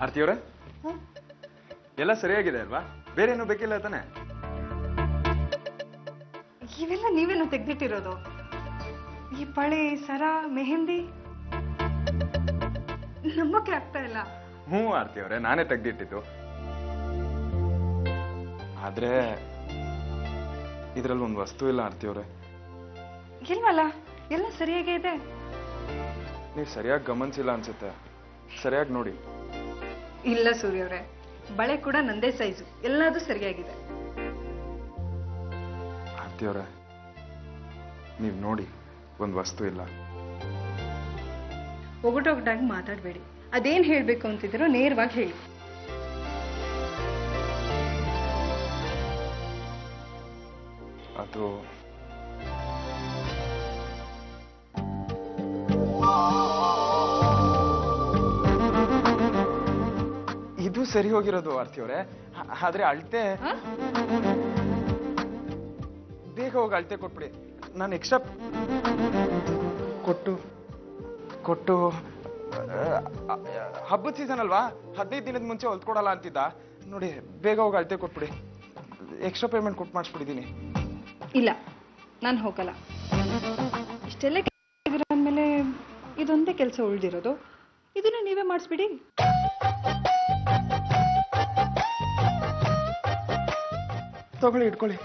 ಆರ್ತಿಯವರೇ, ಎಲ್ಲ ಸರಿಯಾಗಿದೆ ಅಲ್ವಾ? ಬೇರೆ ಏನು ಬೇಕಿಲ್ಲ ತಾನೆ? ಇವೆಲ್ಲ ನೀವೇನು ತೆಗ್ದಿಟ್ಟಿರೋದು? ಈ ಬಳೆ, ಸರ, ಮೆಹಂದಿ ನಂಬಕ್ಕೆ ಆಗ್ತಾ ಇಲ್ಲ. ಹ್ಞೂ ಆರ್ತಿಯವರೇ, ನಾನೇ ತೆಗ್ದಿಟ್ಟಿದ್ದು. ಆದ್ರೆ ಇದ್ರಲ್ಲಿ ಒಂದು ವಸ್ತು ಇಲ್ಲ ಆರ್ತಿಯವರೇ. ಇಲ್ವಲ್ಲ, ಎಲ್ಲ ಸರಿಯಾಗೇ ಇದೆ. ನೀವು ಸರಿಯಾಗಿ ಗಮನಿಸಿಲ್ಲ ಅನ್ಸುತ್ತೆ. ಸರಿಯಾಗಿ ನೋಡಿ. ಇಲ್ಲ ಸೂರ್ಯವ್ರೆ, ಬಳೆ ಕೂಡ ನಂದೇ ಸೈಜು, ಎಲ್ಲದೂ ಸರಿಯಾಗಿದೆ. ಆರ್ತಿಯವರೇ, ನೀವು ನೋಡಿ, ಒಂದು ವಸ್ತು ಇಲ್ಲ. ಒಗಟೊಗಟಾಗಿ ಮಾತಾಡಬೇಡಿ. ಅದೇನ್ ಹೇಳ್ಬೇಕು ಅಂತಿದ್ದೀರೋ ನೇರವಾಗಿ ಹೇಳಿ. ಅದು ಇದು ಸರಿ ಹೋಗಿರೋದು ಆರ್ತಿಯವರೇ. ಆದ್ರೆ ಅಳತೆ ಬೇಗ ಹೋಗಿ ಅಳತೆ ಕೊಟ್ಬಿಡಿ. ನಾನು ಎಕ್ಸ್ಟ್ರಾ ಕೊಟ್ಟು ಹಬ್ಬದ ಸೀಸನ್ ಅಲ್ವಾ, 15 ದಿನದ ಮುಂಚೆ ಹೊಲ್ಕೊಡಲ್ಲ ಅಂತಿದ್ದ. ನೋಡಿ, ಬೇಗ ಹೋಗಿ ಅಳತೆ ಕೊಟ್ಬಿಡಿ. ಎಕ್ಸ್ಟ್ರಾ ಪೇಮೆಂಟ್ ಕೊಟ್ಟು ಮಾಡಿಸ್ಬಿಟ್ಟಿದ್ದೀನಿ. ಇಲ್ಲ, ನಾನು ಹೋಗಲ್ಲ. ಇಷ್ಟೆಲ್ಲ ಅಂದಮೇಲೆ ಇದೊಂದೇ ಕೆಲಸ ಉಳಿದಿರೋದು. ಇದನ್ನ ನೀವೇ ಮಾಡಿಸ್ಬಿಡಿ. ತಗೊಳ್ಳಿ, ಇಟ್ಕೊಳ್ಳಿ.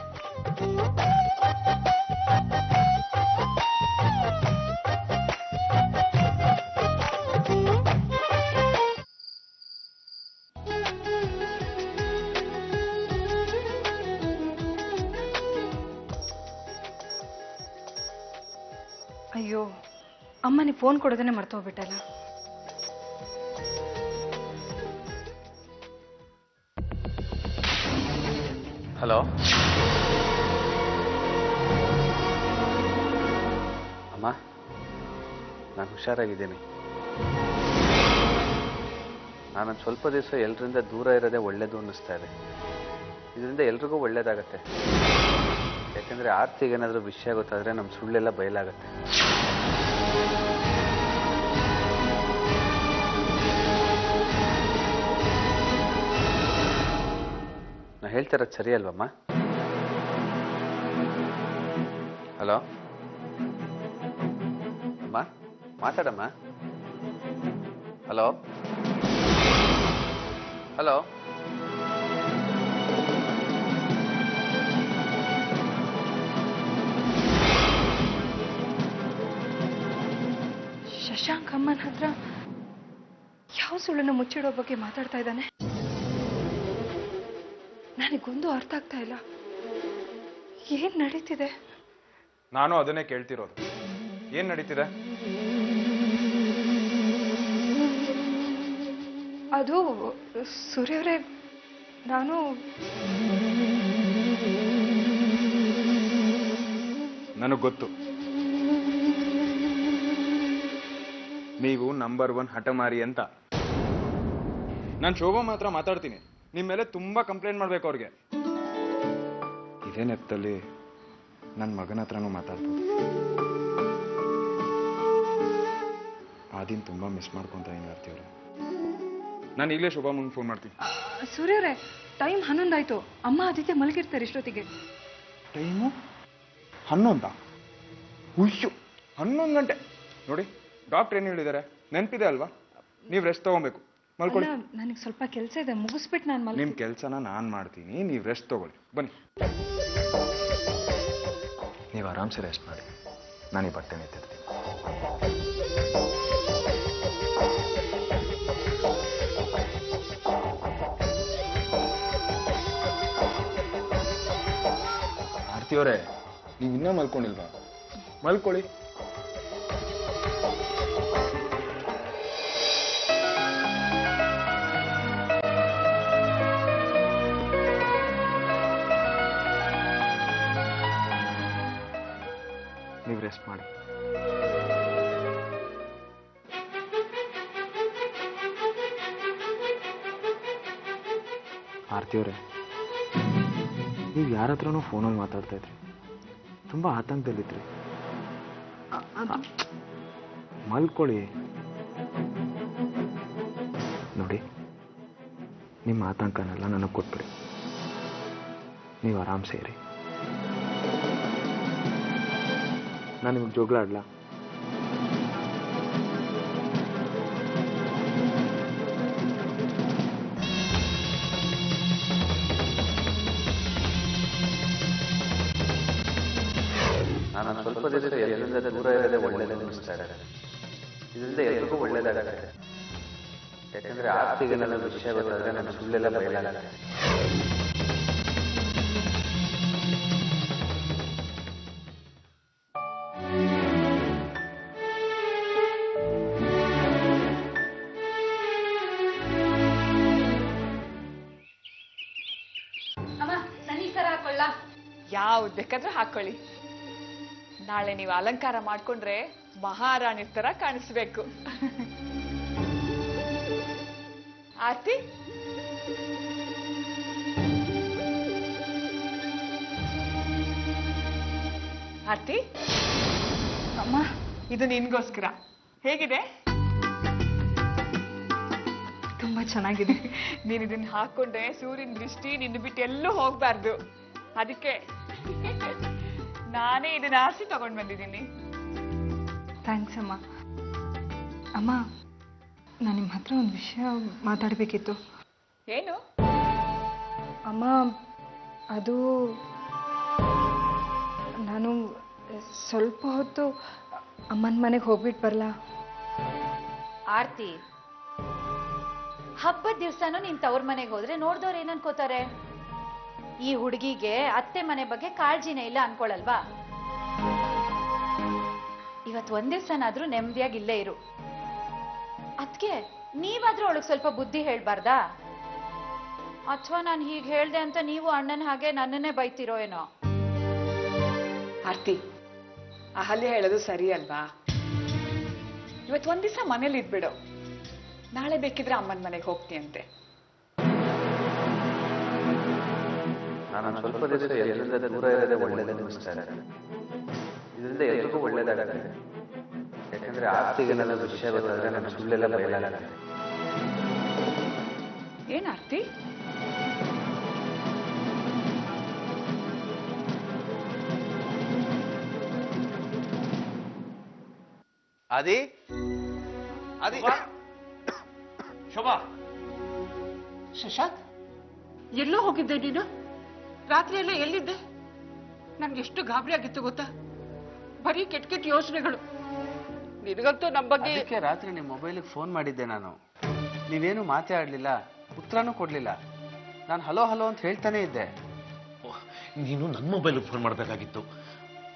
ಅಯ್ಯೋ ಅಮ್ಮ, ನೀವು ಫೋನ್ ಕೊಡೋದನ್ನೇ ಮರ್ತು ಹೋಗ್ಬಿಟ್ಟಲ್ಲ. ಹಲೋ ಅಮ್ಮ, ನಾನು ಹುಷಾರಾಗಿದ್ದೀನಿ. ನಾನೊಂದು ಸ್ವಲ್ಪ ದಿವಸ ಎಲ್ಲರಿಂದ ದೂರ ಇರೋದೇ ಒಳ್ಳೇದು ಅನ್ನಿಸ್ತಾ ಇದೆ. ಇದರಿಂದ ಎಲ್ರಿಗೂ ಒಳ್ಳೇದಾಗತ್ತೆ. ಯಾಕಂದರೆ ಆರ್ತಿಗೆ ಏನಾದರೂ ವಿಷಯ ಗೊತ್ತಾದರೆ ನಮ್ಮ ಸುಳ್ಳೆಲ್ಲ ಬಯಲಾಗತ್ತೆ. ನಾ ಹೇಳ್ತಾ ಇರೋದು ಸರಿ ಅಲ್ವಮ್ಮ? ಹಲೋ ಅಮ್ಮ, ಮಾತಾಡಮ್ಮ. ಹಲೋ ಹಲೋ ಶಶಾಂಕ್ ಅಮ್ಮನ ಹತ್ರ ಯಾವ ಸುಳ್ಳನ್ನು ಮುಚ್ಚಿಡೋ ಬಗ್ಗೆ ಮಾತಾಡ್ತಾ ಇದ್ದಾನೆ. ನನಗೊಂದು ಅರ್ಥ ಆಗ್ತಾ ಇಲ್ಲ. ಏನ್ ನಡೀತಿದೆ? ನಾನು ಅದನ್ನೇ ಕೇಳ್ತಿರೋದು. ಏನ್ ನಡೀತಿದೆ? ಅದು ಸೂರ್ಯವ್ರೆ, ನಾನು ನನಗೆ ಗೊತ್ತು, ನೀವು ನಂಬರ್ 1 ಹಠಮಾರಿ ಅಂತ. ನಾನು ಶೋಭಾ ಮಾತ್ರ ಮಾತಾಡ್ತೀನಿ. ನಿಮ್ಮ ಮೇಲೆ ತುಂಬಾ ಕಂಪ್ಲೇಂಟ್ ಮಾಡ್ಬೇಕು ಅವ್ರಿಗೆ. ಇದೇ ನೆಪದಲ್ಲಿ ನನ್ನ ಮಗನ ಹತ್ರನೂ ಮಾತಾಡ್ಬೋದು. ಆ ದಿನ ತುಂಬಾ ಮಿಸ್ ಮಾಡ್ಕೊಂತ ಆರ್ತಿಯವ್ರೆ. ನಾನು ಈಗಲೇ ಶೋಭಾ ಮುಂದೆ ಫೋನ್ ಮಾಡ್ತೀನಿ. ಸೂರ್ಯವ್ರೆ, ಟೈಮ್ 11 ಆಯ್ತು. ಅಮ್ಮ ಆದಿತ್ಯ ಮಲಗಿರ್ತಾರೆ ಇಷ್ಟೊತ್ತಿಗೆ. ಟೈಮು 11? ಉಯ್ಯು, 11 ಗಂಟೆ. ನೋಡಿ, ಡಾಕ್ಟರ್ ಏನು ಹೇಳಿದ್ದಾರೆ ನೆನಪಿದೆ ಅಲ್ವಾ? ನೀವು ರೆಸ್ಟ್ ತಗೊಬೇಕು, ಮಲ್ಕೊಳ್ಳಿ. ನನಗೆ ಸ್ವಲ್ಪ ಕೆಲಸ ಇದೆ, ಮುಗಿಸ್ಬಿಟ್ಟು ನಾನು ನಿಮ್ಮ ಕೆಲಸನ ನಾನು ಮಾಡ್ತೀನಿ, ನೀವು ರೆಸ್ಟ್ ತಗೊಳ್ಳಿ. ಬನ್ನಿ, ನೀವು ಆರಾಮ್ಸೆ ರೆಸ್ಟ್ ಮಾಡಿ. ನಾನು ಈ ಬಟ್ಟೆ ಎತ್ತಿರ್ತೀನಿ. ಆರ್ತಿಯವರೇ, ನೀವು ಇನ್ನೂ ಮಲ್ಕೊಂಡಿಲ್ವಾ? ಮಲ್ಕೊಳ್ಳಿ. ರೆಸ್ಟ್ ಮಾಡಿ. ಆರತಿ ಅವರೇ, ನೀವು ಯಾರ ಹತ್ರನೂ ಫೋನಲ್ಲಿ ಮಾತಾಡ್ತಾ ಇದ್ರಿ, ತುಂಬ ಆತಂಕದಲ್ಲಿದ್ರಿ. ಮಲ್ಕೊಳ್ಳಿ. ನೋಡಿ, ನಿಮ್ಮ ಆತಂಕನೆಲ್ಲ ನನಗೆ ಕೊಟ್ಬಿಡಿ. ನೀವು ಆರಾಮ್ ಸೇರಿ. ನಾನು ನಿಮಗೆ ಜೋಗ್ಲ ಆಡ್ಲಾ? ನಾನು ಸ್ವಲ್ಪ ದಿವಸ ಎಲ್ಲರಿಂದ ದೂರ ಇರೋದೇ ಒಳ್ಳೆಯದು ಅನ್ನಿಸ್ತಾ ಇದೆ. ಇದರಿಂದ ಎಲ್ರಿಗೂ ಒಳ್ಳೇದಾಗತ್ತೆ. ಯಾಕಂದ್ರೆ ಆರ್ತಿಗೆ ನನ್ನ ವಿಷಯ ಗೊತ್ತಾದ್ರೆ ನನ್ನ ಸುಳ್ಳೆಲ್ಲ ಬಯಲಾಗತ್ತೆ. ಅಮ್ಮ ನನಿ ಸರ ಹಾಕೊಳ್ಳ? ಯಾವ್ದು ಬೇಕಾದ್ರೂ ಹಾಕೊಳ್ಳಿ. ನಾಳೆ ನೀವು ಅಲಂಕಾರ ಮಾಡ್ಕೊಂಡ್ರೆ ಮಹಾರಾಣಿ ತರ ಕಾಣಿಸ್ಬೇಕು. ಆರ್ತಿ, ಆರ್ತಿ, ಅಮ್ಮ ಇದು ನಿನ್ಗೋಸ್ಕರ. ಹೇಗಿದೆ? ತುಂಬಾ ಚೆನ್ನಾಗಿದೆ. ನೀನ್ ಇದನ್ನ ಹಾಕೊಂಡ್ರೆ ಸೂರ್ಯನ ದೃಷ್ಟಿ ನಿನ್ನ ಬಿಟ್ಟು ಎಲ್ಲೂ ಹೋಗ್ಬಾರ್ದು. ಅದಕ್ಕೆ ನಾನೇ ಇದನ್ನ ಆರಿಸಿ ತಗೊಂಡ್ ಬಂದಿದ್ದೀನಿ. ಥ್ಯಾಂಕ್ಸ್ ಅಮ್ಮ. ಅಮ್ಮ, ನಾನು ನಿಮ್ಮ ಹತ್ರ ಒಂದು ವಿಷಯ ಮಾತಾಡಬೇಕಿತ್ತು. ಏನು? ಅಮ್ಮ, ಅದು ನಾನು ಸ್ವಲ್ಪ ಹೊತ್ತು ಅಮ್ಮನ ಮನೆಗೆ ಹೋಗ್ಬಿಟ್ಟು ಬರಲಾ? ಆರ್ತಿ, ಹಬ್ಬದ ದಿವ್ಸನೂ ನೀನ್ ತವ್ರ ಮನೆಗೆ ಹೋದ್ರೆ ನೋಡ್ದವ್ರು ಏನ್ ಅನ್ಕೋತಾರೆ? ಈ ಹುಡುಗಿಗೆ ಅತ್ತೆ ಮನೆ ಬಗ್ಗೆ ಕಾಳಜಿನೇ ಇಲ್ಲ ಅನ್ಕೊಳಲ್ವಾ? ಇವತ್ ಒಂದ್ ದಿವ್ಸನಾದ್ರೂ ನೆಮ್ಮದಿಯಾಗಿ ಇಲ್ಲೇ ಇರು. ಅದ್ಕೆ ನೀವಾದ್ರೂ ಅವಳಿಗೆ ಸ್ವಲ್ಪ ಬುದ್ಧಿ ಹೇಳ್ಬಾರ್ದಾ? ಅಥವಾ ನಾನು ಹೀಗೆ ಹೇಳ್ದೆ ಅಂತ ನೀವು ಅಣ್ಣನ ಹಾಗೆ ನನ್ನನ್ನೇ ಬೈತಿರೋ ಏನೋ? ಆರ್ತಿ, ಅಹಲ್ಯ ಹೇಳೋದು ಸರಿ ಅಲ್ವಾ? ಇವತ್ತು ಒಂದ್ ದಿವಸ ಮನೇಲಿ ಇದ್ಬಿಡು. ನಾಳೆ ಬೇಕಿದ್ರೆ ಅಮ್ಮನ ಮನೆಗೆ ಹೋಗ್ತೀಯಂತೆ. ನಾನು ಸ್ವಲ್ಪ ದಿವಸ ಎಲ್ಲರಿಂದ ದೂರ ಇರೋದೇ ಒಳ್ಳೆಯದು ಅನ್ನಿಸ್ತಾ ಇದೆ. ಇದರಿಂದ ಎಲ್ರಿಗೂ ಒಳ್ಳೇದಾಗತ್ತೆ. ಯಾಕಂದ್ರೆ ಆರ್ತಿಗೆ ನನ್ನ ವಿಷಯ ಗೊತ್ತಾದ್ರೆ ನನ್ನ ಸುಳ್ಳೆಲ್ಲ ಬಯಲಾಗತ್ತೆ. ಏನ್ ಆರ್ತಿ? ಆದಿ, ಆದಿ, ಶೋಭಾ. ಶಶಾಂಕ್, ಎಲ್ಲೋ ಹೋಗಿದ್ದೆ ನೀನು? ರಾತ್ರಿ ಎಲ್ಲ ಎಲ್ಲಿದ್ದೆ? ನನ್ಗೆ ಎಷ್ಟು ಗಾಬರಿ ಆಗಿತ್ತು ಗೊತ್ತಾ? ಬರೀ ಕೆಟ್ಟ ಕೆಟ್ಟ ಯೋಚನೆಗಳು. ನಿನಗಂತೂ ನಮ್ಮ ಬಗ್ಗೆ. ಅದಕ್ಕೆ ರಾತ್ರಿ ನಿಮ್ಮ ಮೊಬೈಲಿಗೆ ಫೋನ್ ಮಾಡಿದ್ದೆ ನಾನು. ನೀವೇನು ಮಾತೇ ಆಡ್ಲಿಲ್ಲ, ಉತ್ತರನೂ ಕೊಡ್ಲಿಲ್ಲ. ನಾನು ಹಲೋ ಹಲೋ ಅಂತ ಹೇಳ್ತಾನೆ ಇದ್ದೆ. ನೀನು ನನ್ನ ಮೊಬೈಲ್ಗೆ ಫೋನ್ ಮಾಡಬೇಕಾಗಿತ್ತು.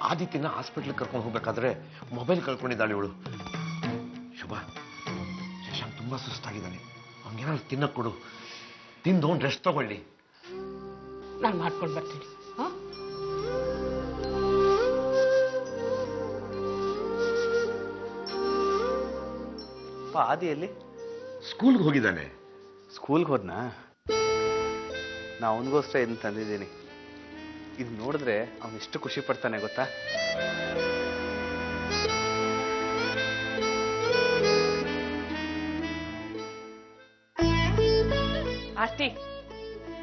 ಆದಿತ್ಯನ ಹಾಸ್ಪಿಟ್ಲಿಗೆ ಕರ್ಕೊಂಡು ಹೋಗ್ಬೇಕಾದ್ರೆ ಮೊಬೈಲ್ ಕಳ್ಕೊಂಡಿದ್ದಾಳೆ ಇವಳು. ಶುಭಾ, ಶಶಾಂಕ್ ತುಂಬಾ ಸುಸ್ತಾಗಿದ್ದಾನೆ. ಅವ್ನಿಗೇನಾದ್ರು ತಿನ್ನಕ್ ಕೊಡು. ತಿಂದು ರೆಸ್ಟ್ ತಗೊಳ್ಳಿ. ನಾನು ಮಾಡ್ಕೊಂಡು ಬರ್ತೀನಿ. ಆದಿಯಲ್ಲಿ ಸ್ಕೂಲ್ಗೆ ಹೋಗಿದ್ದಾನೆ. ಸ್ಕೂಲ್ಗೆ ಹೋದ್ನಾ? ನಾ ಅವನಿಗೋಸ್ಕರ ಇದನ್ನ ತಂದಿದ್ದೀನಿ. ಇದು ನೋಡಿದ್ರೆ ಅವನು ಎಷ್ಟು ಖುಷಿ ಪಡ್ತಾನೆ ಗೊತ್ತಾ? ಆರ್ತಿ,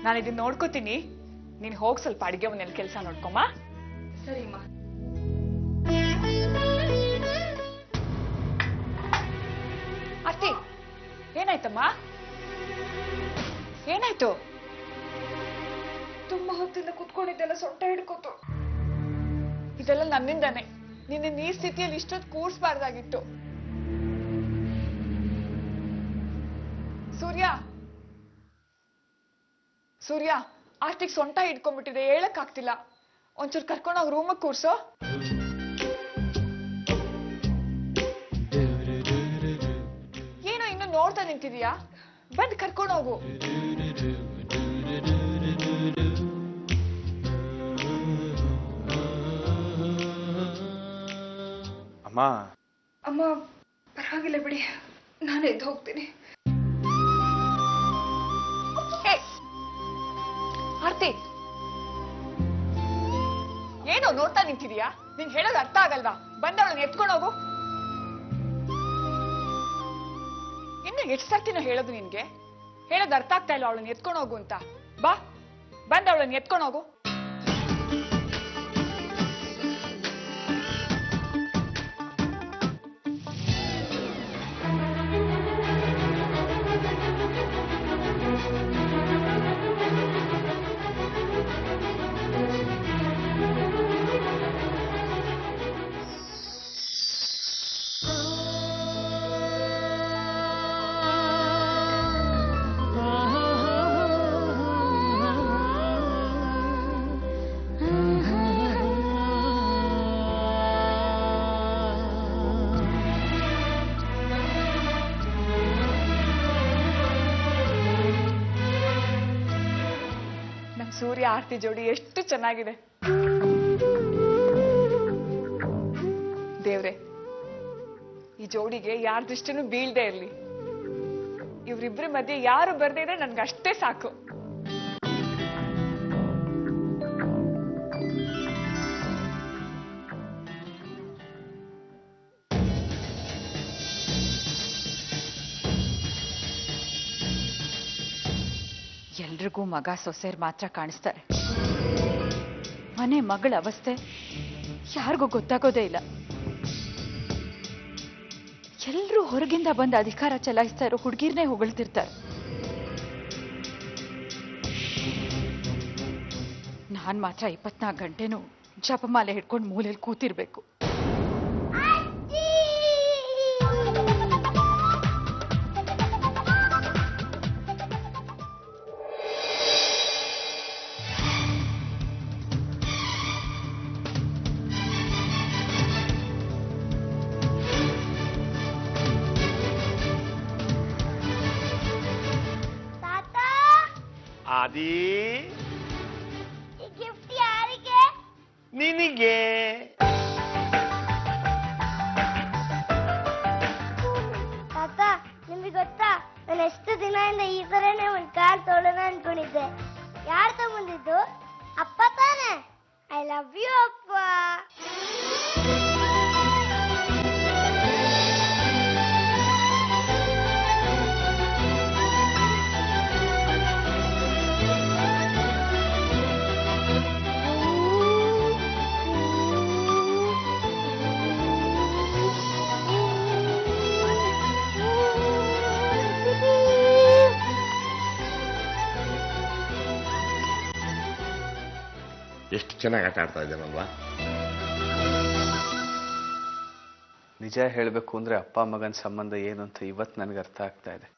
ನಾನು ಇದನ್ನ ನೋಡ್ಕೋತೀನಿ. ನೀನ್ ಹೋಗ್ ಸ್ವಲ್ಪ ಅಡಿಗೆ ಮನೇಲಿ ಕೆಲಸ ನೋಡ್ಕೊಮ್ಮ. ಸರಿಮ್ಮ. ಆರ್ತಿ, ಏನಾಯ್ತಮ್ಮ? ಏನಾಯ್ತು? ತುಂಬಾ ಹೊತ್ತಿಂದ ಕುತ್ಕೊಂಡಿದ್ದೆಲ್ಲ ಸೊಂಟ ಹಿಡ್ಕೋತು. ಇದೆಲ್ಲ ನನ್ನಿಂದಾನೆ. ನಿನ್ನ ಈ ಸ್ಥಿತಿಯಲ್ಲಿ ಇಷ್ಟೊತ್ತು ಕೂರ್ಸ್ಬಾರ್ದಾಗಿತ್ತು. ಸೂರ್ಯ, ಸೂರ್ಯ, ಆರ್ತಿಗ್ ಸೊಂಟ ಹಿಡ್ಕೊಂಡ್ಬಿಟ್ಟಿದೆ, ಹೇಳಕ್ ಆಗ್ತಿಲ್ಲ. ಒಂಚೂರು ಕರ್ಕೊಂಡೋಗ್ ರೂಮಿಗೆ ಕೂರ್ಸೋ. ಏನೋ ಇನ್ನು ನೋಡ್ತಾ ನಿಂತಿದೀಯಾ? ಬಂದ್ ಕರ್ಕೊಂಡೋಗು. ಅಮ್ಮ ಅಮ್ಮ ಪರವಾಗಿಲ್ಲ ಬಿಡಿ, ನಾನು ಎದ್ದು ಹೋಗ್ತೀನಿ. ಆರ್ತಿ, ಏನೋ ನೋಡ್ತಾ ನಿಂತಿದೀಯಾ? ನಿಂಗೆ ಹೇಳೋದು ಅರ್ಥ ಆಗಲ್ವಾ? ಬಂದವಳನ್ನ ಎತ್ಕೊಂಡು ಹೋಗು. ಇನ್ನು ಎಷ್ಟು ಸರ್ತಿನೋ ಹೇಳೋದು ನಿನ್ಗೆ? ಹೇಳೋದು ಅರ್ಥ ಆಗ್ತಾ ಇಲ್ಲ ಅವಳನ್ನ ಎತ್ಕೊಂಡು ಹೋಗು ಅಂತ. ಬಾ, ಬಂದವಳನ್ನ ಎತ್ಕೊಂಡು ಹೋಗು. ಸೂರ್ಯ ಆರ್ತಿ ಜೋಡಿ ಎಷ್ಟು ಚೆನ್ನಾಗಿದೆ. ದೇವ್ರೆ, ಈ ಜೋಡಿಗೆ ಯಾರ ದೃಷ್ಟಿನೂ ಬೀಳ್ದೇ ಇರ್ಲಿ. ಇವ್ರಿಬ್ರ ಮಧ್ಯೆ ಯಾರು ಬರ್ದೇ ಇದ್ರೆ ನನ್ಗೆ ಅಷ್ಟೇ ಸಾಕು. ಎಲ್ರಿಗೂ ಮಗ ಸೊಸೆಯರ್ ಮಾತ್ರ ಕಾಣಿಸ್ತಾರೆ. ಮನೆ ಮಗಳ ಅವಸ್ಥೆ ಯಾರಿಗೂ ಗೊತ್ತಾಗೋದೇ ಇಲ್ಲ. ಎಲ್ರೂ ಹೊರಗಿಂದ ಬಂದ ಅಧಿಕಾರ ಚಲಾಯಿಸ್ತಾ ಇರೋ ಹುಡುಗಿರ್ನೇ ಹೊಗಳ್ತಿರ್ತಾರೆ. ನಾನ್ ಮಾತ್ರ 24 ಗಂಟೆನೂ ಜಪಮಾಲೆ ಹಿಡ್ಕೊಂಡು ಮೂಲೆಯಲ್ಲಿ ಕೂತಿರ್ಬೇಕು. ಆದಿ, ಗಿಫ್ಟ್ ಯಾರಿಗೆ? ನಿನಗೆ. ತಾತ, ನಿಮ್ಗೆ ಗೊತ್ತಾ, ನಾನು ಎಷ್ಟು ದಿನದಿಂದ ಈ ತರನೇ ಒಂದು ಕಾರ್ ತೊಗೊಳ್ಳೋಣ ಅನ್ಕೊಂಡಿದ್ದೆ. ಯಾರು ತಗೊಂಡಿದ್ದು? ಅಪ್ಪ ತಾನೆ. ಐ ಲವ್ ಯು ಅಪ್ಪ. ಎಷ್ಟು ಚೆನ್ನಾಗಿ ಆಟ ಆಡ್ತಾ ಇದ್ದಾನಲ್ವಾ? ನಿಜ ಹೇಳಬೇಕು ಅಂದ್ರೆ ಅಪ್ಪ ಮಗನ ಸಂಬಂಧ ಏನು ಅಂತ ಇವತ್ತು ನನಗೆ ಅರ್ಥ ಆಗ್ತಾ ಇದೆ.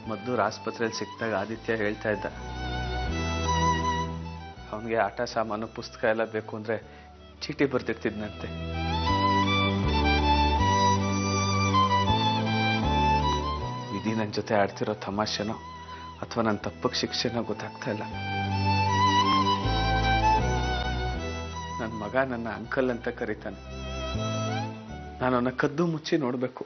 ಮದ್ದೂರು ಆಸ್ಪತ್ರೆಯಲ್ಲಿ ಸಿಕ್ಕಿದಾಗ ಆದಿತ್ಯ ಹೇಳ್ತಾ ಇದ್ದ, ಅವನಿಗೆ ಆಟ ಸಾಮಾನು ಪುಸ್ತಕ ಎಲ್ಲ ಬೇಕು ಅಂದ್ರೆ ಚೀಟಿ ಬರ್ತಿರ್ತಿದ್ನಂತೆ. ವಿಧಿ ನನ್ನ ಜೊತೆ ಆಡ್ತಿರೋ ತಮಾಷೆನೋ ಅಥವಾ ನನ್ನ ತಪ್ಪಕ್ಕೆ ಶಿಕ್ಷೆನೋ ಗೊತ್ತಾಗ್ತಾ ಇಲ್ಲ. ನನ್ನ ಮಗ ನನ್ನ ಅಂಕಲ್ ಅಂತ ಕರೀತಾನೆ. ನಾನು ಅವನ ಕದ್ದು ಮುಚ್ಚಿ ನೋಡ್ಬೇಕು.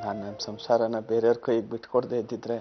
ನಾನು ನನ್ನ ಸಂಸಾರನ ಬೇರೆಯವ್ರ ಕೈಗೆ ಬಿಟ್ಕೊಡ್ದೇ ಇದ್ದಿದ್ರೆ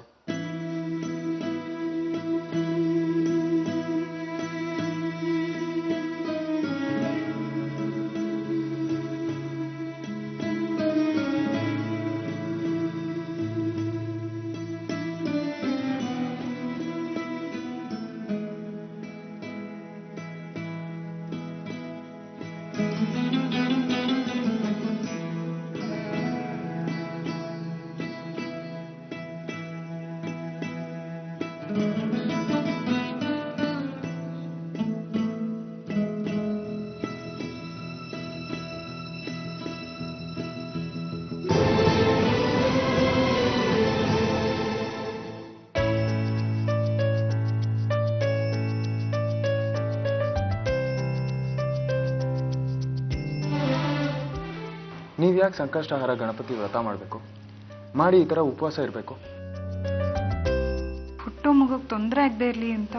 ನೀವು ಯಾಕೆ ಸಂಕಷ್ಟಹಾರ ಗಣಪತಿ ವ್ರತ ಮಾಡಬೇಕು? ಮಾಡಿ ಈ ಥರ ಉಪವಾಸ ಇರಬೇಕು? ಹುಟ್ಟೋ ಮಗುಗೆ ತೊಂದರೆ ಆಗದೆ ಇರಲಿ ಅಂತ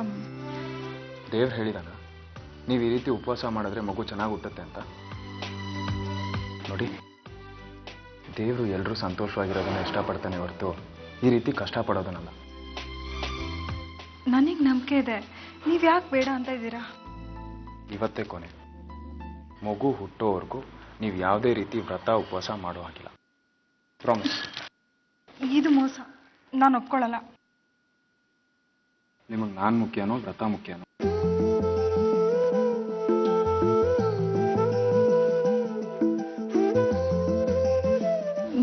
ದೇವ್ರು ಹೇಳಿದಾಗ ನೀವು ಈ ರೀತಿ ಉಪವಾಸ ಮಾಡಿದ್ರೆ ಮಗು ಚೆನ್ನಾಗಿ ಹುಟ್ಟುತ್ತೆ ಅಂತ. ನೋಡಿ, ದೇವರು ಎಲ್ಲರೂ ಸಂತೋಷವಾಗಿರೋದನ್ನ ಇಷ್ಟಪಡ್ತಾನೆ ಹೊರತು ಈ ರೀತಿ ಕಷ್ಟಪಡೋದನ್ನಲ್ಲ. ನನಗೆ ನಂಬಿಕೆ ಇದೆ, ನೀವು ಯಾಕೆ ಬೇಡ ಅಂತ ಇದ್ದೀರಾ? ಇವತ್ತೇ ಕೊನೆ. ಮಗು ಹುಟ್ಟೋವರೆಗೂ ನೀವು ಯಾವುದೇ ರೀತಿ ವ್ರತ ಉಪವಾಸ ಮಾಡೋ ಹಾಗಿಲ್ಲ. ಪ್ರಾಮಿಸ್. ಇದು ಮೋಸ, ನಾನು ಒಪ್ಕೊಳ್ಳಲ್ಲ. ನಿಮಗೆ ನಾನು ಮುಖ್ಯನೋ ವ್ರತ ಮುಖ್ಯನೋ?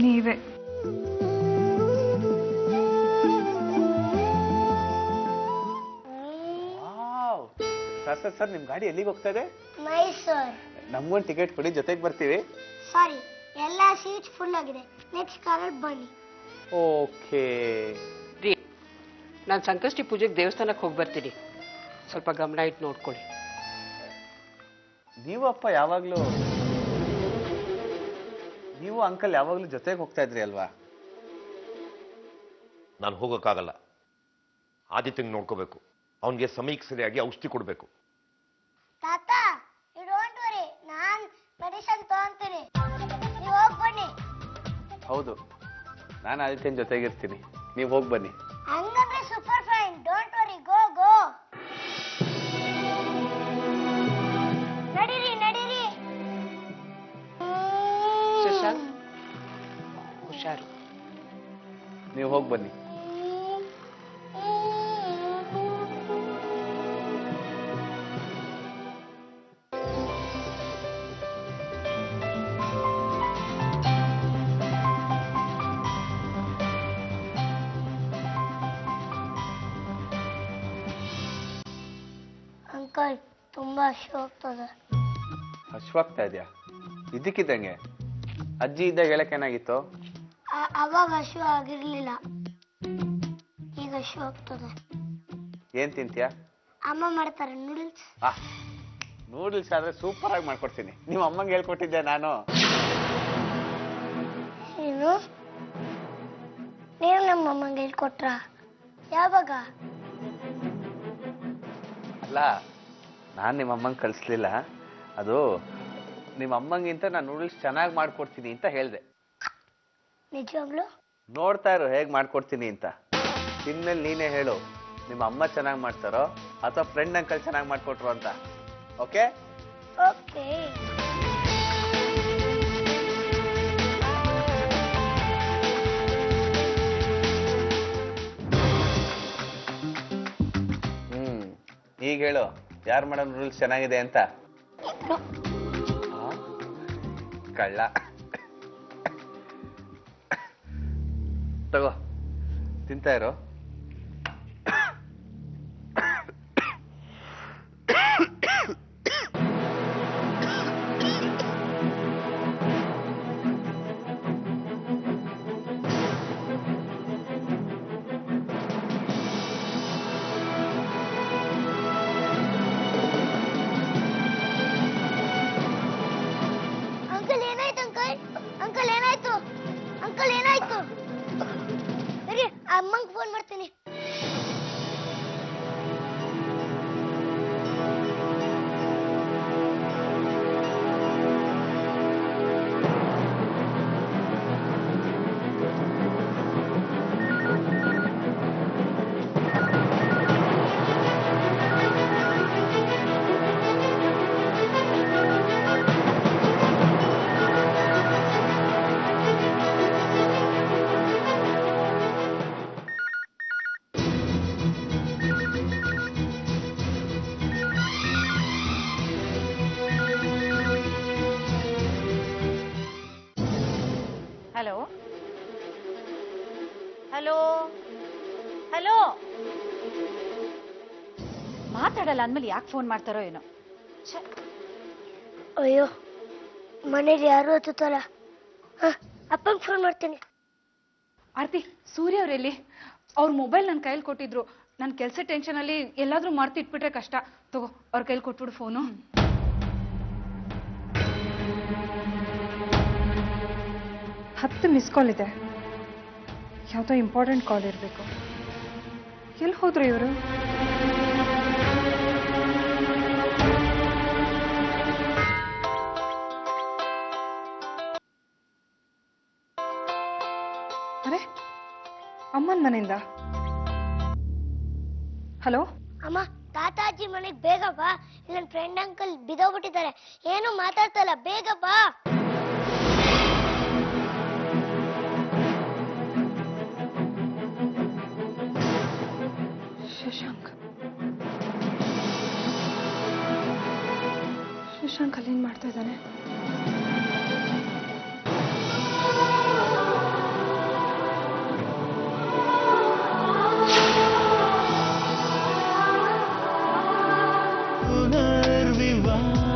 ನೀವೇ. ಸರ್ ನಿಮ್ ಗಾಡಿ ಎಲ್ಲಿಗೆ ಹೋಗ್ತಾ ಇದೆ? ಮೈಸೂರ್. ನಮ್ಗೊಂದು ಟಿಕೆಟ್ ಕೊಡಿ, ಜೊತೆಗೆ ಬರ್ತೀವಿ. ಸಾರಿ, ಎಲ್ಲ ಸೀಟ್ ಫುಲ್ ಆಗಿದೆ. ನೆಕ್ಸ್ಟ್ ಕಾರಲ್ಲಿ ಬನ್ನಿ. ಓಕೆ. ನಾನು ಸಂಕಷ್ಟಿ ಪೂಜೆಗೆ ದೇವಸ್ಥಾನಕ್ಕೆ ಹೋಗಿ ಬರ್ತೀನಿ. ಸ್ವಲ್ಪ ಗಮನ ಇಟ್ಟು ನೋಡ್ಕೊಳ್ಳಿ. ನೀವು ಅಪ್ಪ ಯಾವಾಗ್ಲೂ, ನೀವು ಅಂಕಲ್ ಯಾವಾಗ್ಲೂ ಜೊತೆಗೆ ಹೋಗ್ತಾ ಇದ್ರಿ ಅಲ್ವಾ? ನಾನು ಹೋಗೋಕ್ಕಾಗಲ್ಲ. ಆದಿತ್ಯಂಗೆ ನೋಡ್ಕೋಬೇಕು. ಅವನಿಗೆ ಸಮಯಕ್ಕೆ ಸರಿಯಾಗಿ ಔಷಧಿ ಕೊಡಬೇಕು. ತಾತ, ಯು ಡೋಂಟ್ ವರಿ, ನಾನು ಮೆಡಿಸಿನ್ ತಗೊಂತೀನಿ. ನೀವು ಹೋಗಿ ಬನ್ನಿ. ಹೌದು, ನಾನು ಆದಿತ್ಯನ ಜೊತೆಗಿರ್ತೀನಿ, ನೀವು ಹೋಗಿ ಬನ್ನಿ. ಹಂಗಂದ್ರೆ ಸೂಪರ್ ಫೈನ್. ಡೋಂಟ್ ವರಿ, ಗೋ ಗೋ. ನಡೀರಿ ನಡೀರಿ. ಶಶಾಂಕ್, ಹುಷಾರು. ನೀವು ಹೋಗಿ ಬನ್ನಿ. ಅಂಕಲ್, ತುಂಬಾ ಹಸಿವಾಗ್ತದೆ. ಹಶ್ವಾಗ್ತಾ ಇದೆಯಾ? ಇದಕ್ಕಿದ್ದಂಗೆ ಅಜ್ಜಿ ಇದ್ದಾಗ ಹೇಳಕ್ ಏನಾಗಿತ್ತು? ಅವಾಗ ಹಸಿವು ಆಗಿರ್ಲಿಲ್ಲ, ಈಗ ಹಸಿವಾಗ್ತದೆ. ಏನ್ ತಿಂತೀಯಾ? ಅಮ್ಮ ಮಾಡ್ತಾರೆ ನೂಡಲ್ಸ್. ನೂಡಲ್ಸ್ ಆದ್ರೆ ಸೂಪರ್ ಆಗಿ ಮಾಡ್ಕೊಡ್ತೀನಿ. ನಿಮ್ಮ ಅಮ್ಮಂಗೆ ಹೇಳ್ಕೊಟ್ಟಿದ್ದೆ ನಾನು. ಏನು? ನೀವು ನಮ್ಮ ಅಮ್ಮಂಗೆ ಹೇಳ್ಕೊಟ್ರ? ಯಾವಾಗ? ಅಲ್ಲ, ನಾನು ನಿಮ್ಮ ಅಮ್ಮಂಗೆ ಕಳಿಸ್ಲಿಲ್ಲ. ಅದು ನಿಮ್ಮ ಅಮ್ಮಂಗಿಂತ ನಾನು ನೂಡಲ್ಸ್ ಚೆನ್ನಾಗಿ ಮಾಡ್ಕೊಡ್ತೀನಿ ಅಂತ ಹೇಳಿದೆ. ನಿಜವಾಗ್ಲು? ನೋಡ್ತಾ ಇರು ಹೇಗೆ ಮಾಡ್ಕೊಡ್ತೀನಿ ಅಂತ. ಇನ್ಮೇಲೆ ನೀನೇ ಹೇಳು, ನಿಮ್ಮ ಅಮ್ಮ ಚೆನ್ನಾಗಿ ಮಾಡ್ತಾರೋ ಅಥವಾ ಫ್ರೆಂಡ್ ಅಂಕಲ್ ಚೆನ್ನಾಗಿ ಮಾಡ್ಕೊಟ್ರು ಅಂತ. Okay okay. ಈಗ ಹೇಳು, ಯಾರು ಮಾಡೋ ನೂಡಲ್ಸ್ ಚೆನ್ನಾಗಿದೆ ಅಂತ. ಕಳ್ಳ. ತಗೋ, ತಿಂತಾ ಇರೋ. ಅಂಕಲ್ ಏನಾಯ್ತು? ಅಂಕಲ್ ಏನಾಯ್ತು? ಅಂಕಲ್ ಏನಾಯ್ತು? ಸರಿ, ಅಮ್ಮಂಗೆ ಫೋನ್ ಮಾಡ್ತೀನಿ. Hello hello hello. ಮಾತಾಡಲ್ಲ ಅಂದ್ಮೇಲೆ ಯಾಕೆ ಫೋನ್ ಮಾಡ್ತಾರೋ ಏನೋ. ಅಯ್ಯೋ, ಮನೇಲಿ ಯಾರು ಹತ್ತಲ್ಲ. ಅಪ್ಪಂಗೆ ಫೋನ್ ಮಾಡ್ತೀನಿ. ಆರ್ತಿ, ಸೂರ್ಯ ಅವರೆಲ್ಲಿ? ಅವ್ರ ಮೊಬೈಲ್ ನನ್ನ ಕೈಯಲ್ಲಿ ಕೊಟ್ಟಿದ್ರು. ನನ್ನ ಕೆಲಸ ಟೆನ್ಷನಲ್ಲಿ ಎಲ್ಲಾದ್ರೂ ಮಾಡ್ತಿ ಇಟ್ಬಿಟ್ರೆ ಕಷ್ಟ. ತಗೋ, ಅವ್ರ ಕೈಲಿ ಕೊಟ್ಬಿಡು ಫೋನು. 10 ಮಿಸ್ ಕಾಲ್ ಇದೆ. ಯಾವುದೋ ಇಂಪಾರ್ಟೆಂಟ್ ಕಾಲ್ ಇರಬೇಕು. ಎಲ್ಲಿ ಹೋದ್ರು ಇವರು? ಅರೆ, ಅಮ್ಮನ ಮನೆಯಿಂದ. ಹಲೋ ಅಮ್ಮ, ತಾತಾಜಿ ಮನೆಗೆ ಬೇಗ ಬಾ, ಇಲ್ಲ ನನ್ನ ಫ್ರೆಂಡ್ ಅಂಕಲ್ ಬಿದ್ದೋಗ್ಬಿಟ್ಟಿದ್ದಾರೆ. ಏನು ಮಾತಾಡ್ತಲ್ಲ, ಬೇಗ ಬಾ. ಶಶಾಂಕ್ ಅಲ್ಲಿ ಏನ್ ಮಾಡ್ತಾ ಇದ್ದಾನೆ? ಪುನರ್ವಿವಾಹ